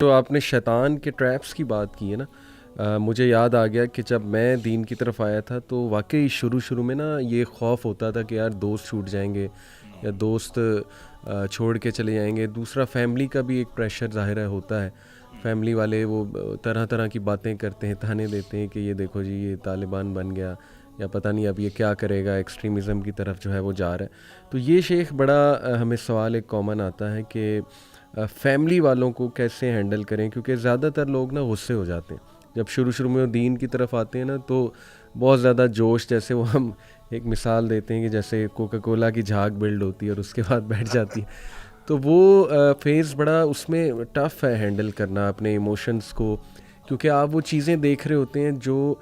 جو آپ نے شیطان کے ٹریپس کی بات کی ہے نا، مجھے یاد آ گیا کہ جب میں دین کی طرف آیا تھا تو واقعی شروع میں نا یہ خوف ہوتا تھا کہ یار دوست چھوٹ جائیں گے یا دوست چھوڑ کے چلے جائیں گے. دوسرا فیملی کا بھی ایک پریشر ظاہر ہے ہوتا ہے. فیملی والے وہ طرح طرح کی باتیں کرتے ہیں، تانے دیتے ہیں کہ یہ دیکھو جی یہ طالبان بن گیا یا پتہ نہیں اب یہ کیا کرے گا، ایکسٹریمزم کی طرف جو ہے وہ جا رہا ہے. تو یہ شیخ بڑا ہمیں سوال ایک کامن آتا ہے کہ فیملی والوں کو کیسے ہینڈل کریں، کیونکہ زیادہ تر لوگ نا غصے ہو جاتے ہیں جب شروع میں وہ دین کی طرف آتے ہیں نا، تو بہت زیادہ جوش، جیسے وہ ہم ایک مثال دیتے ہیں کہ جیسے کوکا کولا کی جھاگ بلڈ ہوتی ہے اور اس کے بعد بیٹھ جاتی ہے. تو وہ فیز بڑا اس میں ٹف ہے ہینڈل کرنا اپنے ایموشنز کو، کیونکہ آپ وہ چیزیں دیکھ رہے ہوتے ہیں جو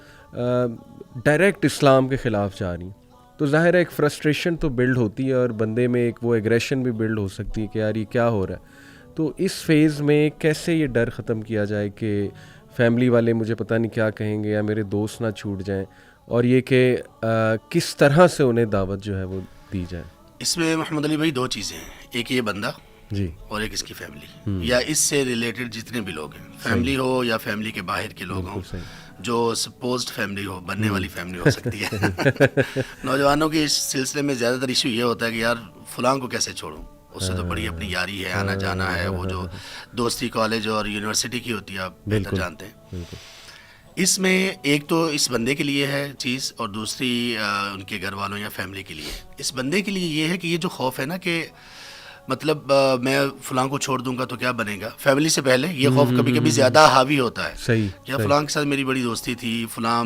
ڈائریکٹ اسلام کے خلاف جا رہی ہیں. تو ظاہر ہے ایک فرسٹریشن تو بلڈ ہوتی ہے اور بندے میں ایک وہ ایگریشن بھی بلڈ ہو سکتی ہے کہ یار یہ کیا ہو رہا ہے. تو اس فیز میں کیسے یہ ڈر ختم کیا جائے کہ فیملی والے مجھے پتہ نہیں کیا کہیں گے یا میرے دوست نہ چھوٹ جائیں، اور یہ کہ کس طرح سے انہیں دعوت جو ہے وہ دی جائے؟ اس میں محمد علی بھائی دو چیزیں ہیں، ایک یہ بندہ جی، اور ایک اس کی فیملی یا اس سے ریلیٹڈ جتنے بھی لوگ ہیں، فیملی ہو یا فیملی کے باہر کے لوگ ہوں، جو سپوزڈ فیملی ہو، بننے والی فیملی ہو سکتی ہے. نوجوانوں کے اس سلسلے میں زیادہ تر ایشو یہ ہوتا ہے کہ یار فلاں کو کیسے چھوڑوں، اس سے تو بڑی اپنی یاری ہے، آنا جانا ہے، وہ جو دوستی کالج اور یونیورسٹی کی ہوتی ہے آپ بہتر جانتے ہیں. اس میں ایک تو اس بندے کے لیے ہے چیز، اور دوسری ان کے گھر والوں یا فیملی کے لیے. اس بندے کے لیے یہ ہے کہ یہ جو خوف ہے نا کہ مطلب میں فلاں کو چھوڑ دوں گا تو کیا بنے گا، فیملی سے پہلے یہ خوف کبھی کبھی زیادہ حاوی ہوتا ہے. صحیح، کیا فلاں کے ساتھ میری بڑی دوستی تھی، فلاں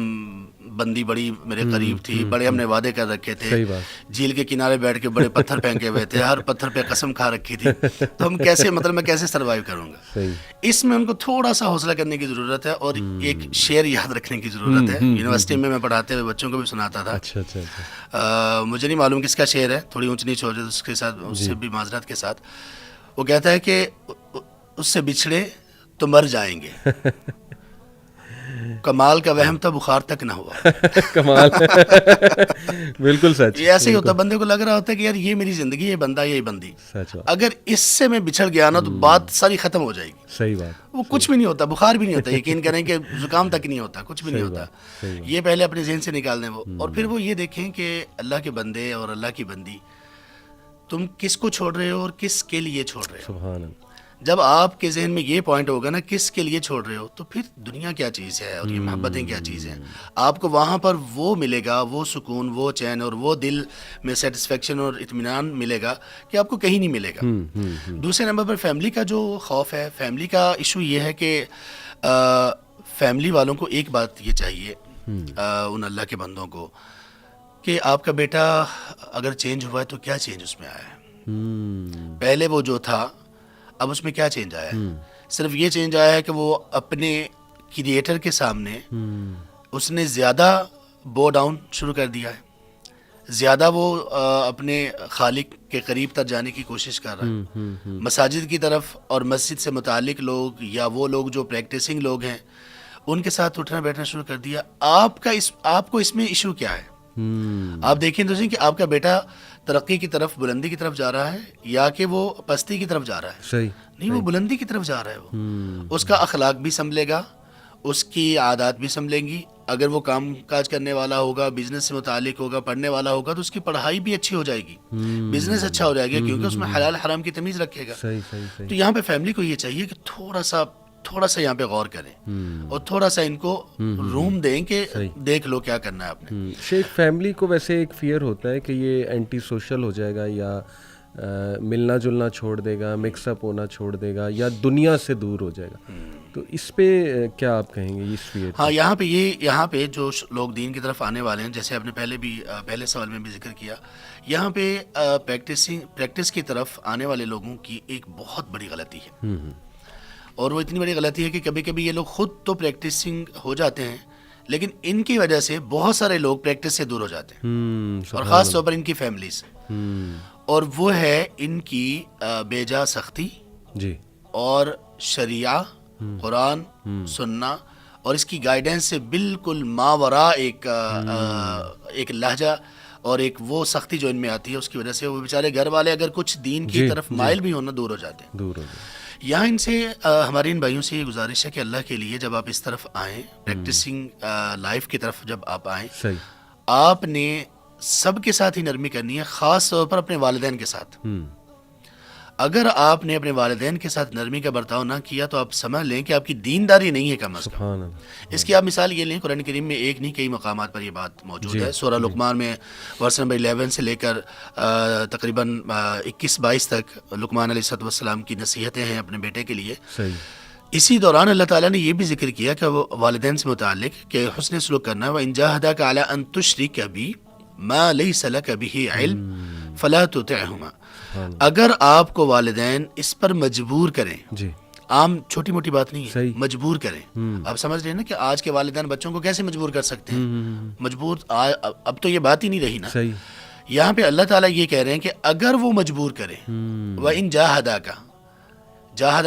بندی بڑی میرے قریب تھی، بڑے ہم نے وعدے کر رکھے تھے، جھیل کے کنارے بیٹھ کے بڑے پتھر پھینکے ہوئے تھے، ہر پتھر پہ قسم کھا رکھی تھی، تو ہم کیسے میں کیسے سروائیو کروں گا. اس میں ان کو تھوڑا سا حوصلہ کرنے کی ضرورت ہے، اور ایک شعر یاد رکھنے کی ضرورت ہے. یونیورسٹی میں پڑھاتے ہوئے بچوں کو بھی سناتا تھا. مجھے نہیں معلوم کس کا شعر ہے، تھوڑی اونچ نیچ ہو جائے اس کے ساتھ، اس سے بھی معذرت کے ساتھ. وہ کہتا ہے کہ اس سے بچھڑے تو مر جائیں گے، کمال کا وہم تھا بخار تک نہ ہوا. کمال، بالکل سچ. یہ ایسے ہی ہوتا ہے، بندے کو لگ رہا ہوتا ہے کہ یار یہ میری زندگی، یہ بندہ یہ بندی، اگر اس سے میں بچھڑ گیا نا تو بات ساری ختم ہو جائے گی. صحیح بات. وہ کچھ بھی نہیں ہوتا، بخار بھی نہیں ہوتا، یقین کریں کہ زکام تک نہیں ہوتا، کچھ بھی نہیں ہوتا. یہ پہلے اپنے ذہن سے نکال دیں وہ، اور پھر وہ یہ دیکھیں کہ اللہ کے بندے اور اللہ کی بندی، تم کس کو چھوڑ رہے ہو اور کس کے لیے چھوڑ رہے ہو. سبحان اللہ. جب آپ کے ذہن میں یہ پوائنٹ ہوگا نا کس کے لیے چھوڑ رہے ہو، تو پھر دنیا کیا چیز ہے اور یہ محبتیں کیا چیز ہیں. آپ کو وہاں پر وہ ملے گا، وہ سکون، وہ چین اور وہ دل میں سیٹسفیکشن اور اطمینان ملے گا کہ آپ کو کہیں نہیں ملے گا. دوسرے نمبر پر فیملی کا جو خوف ہے، فیملی کا ایشو یہ ہے کہ فیملی والوں کو ایک بات یہ چاہیے، ان اللہ کے بندوں کو، کہ آپ کا بیٹا اگر چینج ہوا ہے تو کیا چینج اس میں آیا ہے. پہلے وہ جو تھا اب اس میں کیا چینج آیا ہے. صرف یہ چینج آیا ہے کہ وہ اپنے کریٹر کے سامنے اس نے زیادہ بو ڈاؤن شروع کر دیا ہے، زیادہ وہ اپنے خالق کے قریب تر جانے کی کوشش کر رہا ہے. مساجد کی طرف اور مسجد سے متعلق لوگ یا وہ لوگ جو پریکٹسنگ لوگ ہیں ان کے ساتھ اٹھنا بیٹھنا شروع کر دیا. آپ کو اس میں ایشو کیا ہے؟ آپ دیکھیں تو کہ آپ کا بیٹا ترقی کی طرف، بلندی کی طرف جا رہا ہے یا کہ وہ پستی کی طرف جا رہا ہے. صحیح نہیں، وہ بلندی کی طرف جا رہا ہے. وہ اس کا اخلاق بھی سنبھلے گا، اس کی عادات بھی سنبھلیں گی. اگر وہ کام کاج کرنے والا ہوگا، بزنس سے متعلق ہوگا، پڑھنے والا ہوگا، تو اس کی پڑھائی بھی اچھی ہو جائے گی، بزنس اچھا ہو جائے گا، کیونکہ اس میں حلال حرام کی تمیز رکھے گا. تو یہاں پہ فیملی کو یہ چاہیے کہ تھوڑا سا یہاں پہ غور کریں اور تھوڑا سا ان کو روم دیں کہ دیکھ لو کیا کرنا ہے آپ نے. شیخ، فیملی کو ویسے ایک فیئر ہوتا ہے کہ یہ اینٹی سوشل ہو جائے گا یا ملنا جلنا چھوڑ دے گا، مکس اپ ہونا چھوڑ دے گا، یا دنیا سے دور ہو جائے گا. تو اس پہ کیا آپ کہیں گے اس فیئر؟ ہاں، یہاں پہ جو لوگ دین کی طرف آنے والے ہیں، جیسے آپ نے پہلے سوال میں بھی ذکر کیا، یہاں پہ پریکٹس کی طرف آنے والے لوگوں کی ایک بہت بڑی غلطی ہے. اور وہ اتنی بڑی غلطی ہے کہ کبھی کبھی یہ لوگ خود تو پریکٹسنگ ہو جاتے ہیں، لیکن ان کی وجہ سے بہت سارے لوگ پریکٹس سے دور ہو جاتے ہیں، اور خاص طور پر ان کی فیملیز. اور وہ ہے ان کی بے جا سختی جی، اور شریعہ، قرآن، سننا اور اس کی گائیڈنس سے بالکل ماورا ایک لہجہ اور ایک وہ سختی جو ان میں آتی ہے، اس کی وجہ سے وہ بیچارے گھر والے اگر کچھ دین کی طرف مائل بھی ہونا دور ہو جاتے ہیں. یہاں ان سے ہمارے ان بھائیوں سے یہ گزارش ہے کہ اللہ کے لیے جب آپ اس طرف آئیں، پریکٹسنگ لائف کی طرف جب آپ آئیں، صحیح، آپ نے سب کے ساتھ ہی نرمی کرنی ہے، خاص طور پر اپنے والدین کے ساتھ. اگر آپ نے اپنے والدین کے ساتھ نرمی کا برتاؤ نہ کیا تو آپ سمجھ لیں کہ آپ کی دینداری نہیں ہے کم از کم. سبحان اللہ. اس کی آپ مثال یہ لیں، قرآن کریم میں ایک نہیں کئی مقامات پر یہ بات موجود ہے. سورہ لقمان میں ورس نمبر 11 سے لے کر تقریباً 21-22 تک لقمان علیہ السلام کی نصیحتیں ہیں اپنے بیٹے کے لیے. صحیح. اسی دوران اللہ تعالیٰ نے یہ بھی ذکر کیا کہ وہ والدین سے متعلق کہ حسن سلوک کرنا ہے. وَإِن جَاهَدَاكَ عَلَىٰ أَن تُشْرِكَ بِي مَا لَيْسَ لَكَ بِهِ عِلْمٌ فَلَا تُطِعْهُمَا. اگر آپ کو والدین اس پر مجبور کریں، جی، عام چھوٹی موٹی بات نہیں ہے، صحیح. مجبور کریں. آپ سمجھ رہے ہیں نا کہ آج کے والدین بچوں کو کیسے مجبور کر سکتے ہیں؟ مجبور اب تو یہ بات ہی نہیں رہی نا. صحیح. یہاں پہ اللہ تعالیٰ یہ کہہ رہے ہیں کہ اگر وہ مجبور کریں، وَإِن جاہدہ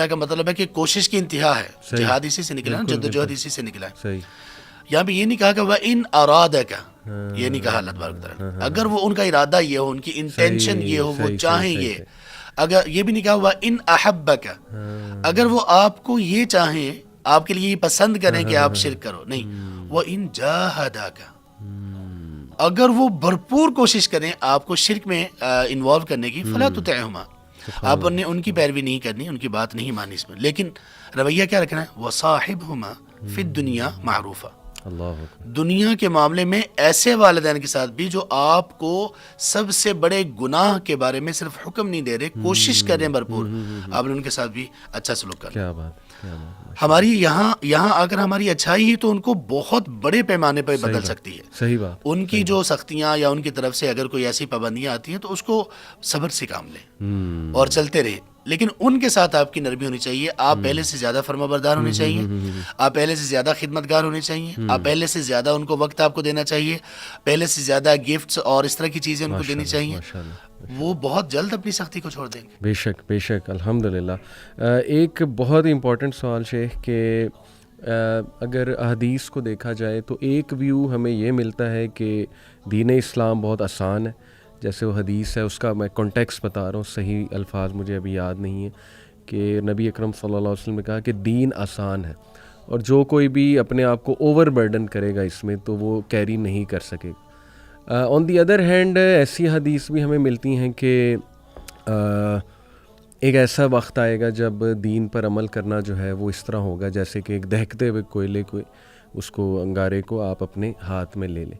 کا مطلب ہے کہ کوشش کی انتہا ہے. جہاد اسی سے نکلا نا، جدوجہد اسی سے نکلا ہے. صحیح. یہاں پہ یہ نہیں کہا کہ وَإِن أَرَادَكَ، یہ نہیں کہا اللہ تبارک وتعالیٰ نے. اگر وہ ان کا ارادہ یہ ہو، ان کی انٹینشن یہ ہو، وہ چاہیں یہ. اگر یہ بھی نہیں کہا وَإِن أَحَبَّكَ، اگر وہ آپ کو یہ چاہیں، آپ کے لیے یہ پسند کریں کہ آپ شرک کرو، نہیں. وَإِن جَاهَدَاكَ، اگر وہ بھرپور کوشش کریں آپ کو شرک میں انوالو کرنے کی، فَلَا تُطِعْهُمَا، آپ نے ان کی پیروی نہیں کرنی، ان کی بات نہیں مانی اس میں. لیکن رویہ کیا رکھنا ہے؟ وَصَاحِبْهُمَا فِي الدُّنْيَا مَعْرُوفًا. اللہ اکبر. دنیا کے معاملے میں ایسے والدین کے ساتھ بھی جو آپ کو سب سے بڑے گناہ کے بارے میں صرف حکم نہیں دے رہے، کوشش کریں بھرپور، آپ نے ان کے ساتھ بھی اچھا سلوک کرنا. کیا بات، کیا بات. ہماری یہاں اگر ہماری اچھائی ہے تو ان کو بہت بڑے پیمانے پر بدل سکتی ہے. صحیح بات. ان کی جو سختیاں یا ان کی طرف سے اگر کوئی ایسی پابندیاں آتی ہیں تو اس کو صبر سے کام لیں اور چلتے رہیں. لیکن ان کے ساتھ آپ کی نرمی ہونی چاہیے. آپ پہلے سے زیادہ فرما بردار ہونے چاہیے، آپ پہلے سے زیادہ خدمتگار ہونے چاہیے، آپ پہلے سے زیادہ ان کو وقت آپ کو دینا چاہیے، پہلے سے زیادہ گفٹس اور اس طرح کی چیزیں ان کو دینی چاہیے. وہ بہت جلد اپنی سختی کو چھوڑ دیں گے. بے شک، بے شک. الحمدللہ. ایک بہت امپورٹنٹ سوال شیخ کہ اگر احادیث کو دیکھا جائے تو ایک ویو ہمیں یہ ملتا ہے کہ دین اسلام بہت آسان ہے. جیسے وہ حدیث ہے، اس کا میں کانٹیکسٹ بتا رہا ہوں، صحیح الفاظ مجھے ابھی یاد نہیں ہے، کہ نبی اکرم صلی اللہ علیہ وسلم نے کہا کہ دین آسان ہے، اور جو کوئی بھی اپنے آپ کو اوور برڈن کرے گا اس میں تو وہ کیری نہیں کر سکے گا. آن دی ادر ہینڈ ایسی حدیث بھی ہمیں ملتی ہیں کہ ایک ایسا وقت آئے گا جب دین پر عمل کرنا جو ہے وہ اس طرح ہوگا جیسے کہ ایک دہکتے ہوئے کوئلے کو، اس کو انگارے کو آپ اپنے ہاتھ میں لے لیں.